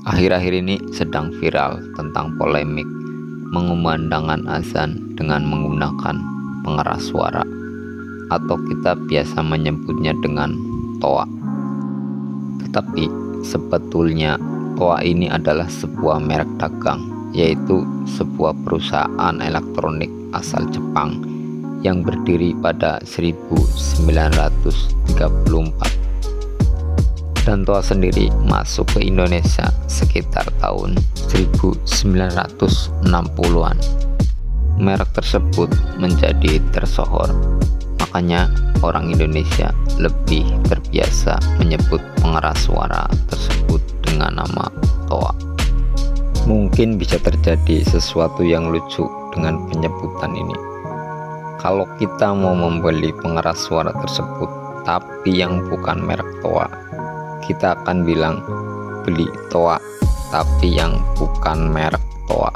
Akhir-akhir ini sedang viral tentang polemik mengumandangkan azan dengan menggunakan pengeras suara, atau kita biasa menyebutnya dengan toa. Tetapi sebetulnya toa ini adalah sebuah merek dagang, yaitu sebuah perusahaan elektronik asal Jepang yang berdiri pada 1934. Dan toa sendiri masuk ke Indonesia sekitar tahun 1960-an. Merek tersebut menjadi tersohor, makanya orang Indonesia lebih terbiasa menyebut pengeras suara tersebut dengan nama toa. Mungkin bisa terjadi sesuatu yang lucu dengan penyebutan ini. Kalau kita mau membeli pengeras suara tersebut tapi yang bukan merek toa, kita akan bilang beli toa tapi yang bukan merek toa.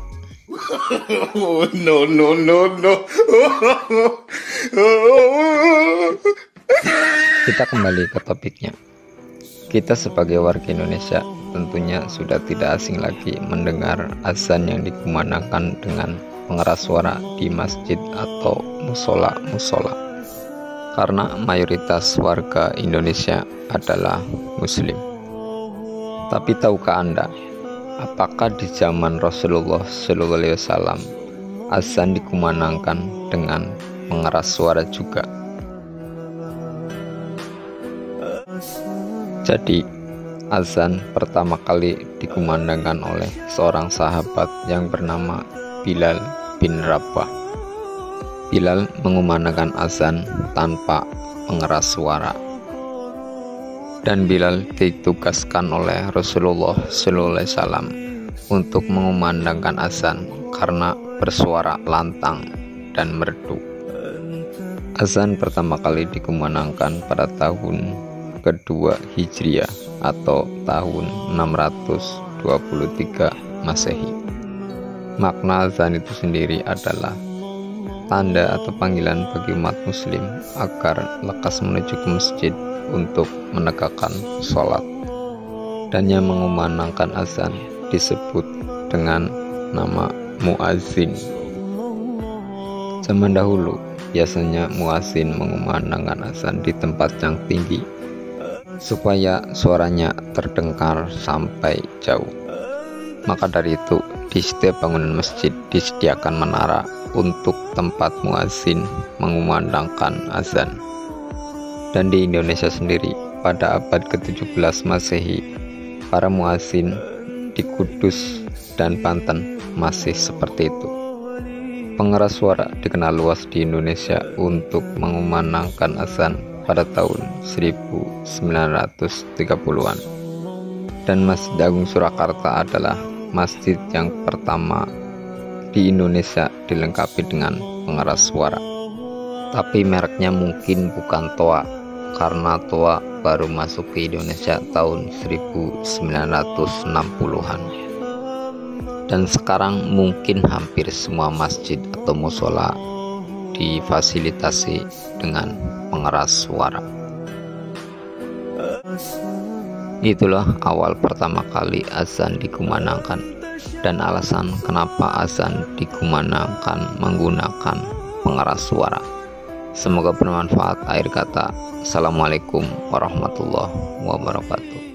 No. Kita kembali ke topiknya. Kita sebagai warga Indonesia tentunya sudah tidak asing lagi mendengar azan yang dikumandangkan dengan pengeras suara di masjid atau musola, karena mayoritas warga Indonesia adalah Muslim. Tapi tahukah Anda, apakah di zaman Rasulullah SAW azan dikumandangkan dengan pengeras suara juga? Jadi, azan pertama kali dikumandangkan oleh seorang sahabat yang bernama Bilal bin Rabah. Bilal mengumandangkan azan tanpa pengeras suara, dan Bilal ditugaskan oleh Rasulullah SAW untuk mengumandangkan azan karena bersuara lantang dan merdu. Azan pertama kali dikumandangkan pada tahun kedua Hijriah atau tahun 623 Masehi. Makna azan itu sendiri adalah tanda atau panggilan bagi umat muslim agar lekas menuju ke masjid untuk menegakkan sholat. Dan yang mengumandangkan azan disebut dengan nama muazin. Zaman dahulu biasanya muazin mengumandangkan azan di tempat yang tinggi supaya suaranya terdengar sampai jauh. Maka dari itu, di setiap bangunan masjid disediakan menara untuk tempat muazin mengumandangkan azan. Dan di Indonesia sendiri, pada abad ke-17 Masehi, para muazin di Kudus dan Banten masih seperti itu. Pengeras suara dikenal luas di Indonesia untuk mengumandangkan azan pada tahun 1930-an. Dan Masjid Agung Surakarta adalah masjid yang pertama di Indonesia dilengkapi dengan pengeras suara. Tapi mereknya mungkin bukan toa, karena toa baru masuk ke Indonesia tahun 1960-an. Dan sekarang mungkin hampir semua masjid atau musola difasilitasi dengan pengeras suara. Itulah awal pertama kali azan dikumandangkan dan alasan kenapa azan dikumandangkan menggunakan pengeras suara. Semoga bermanfaat. Akhir kata, Assalamualaikum warahmatullahi wabarakatuh.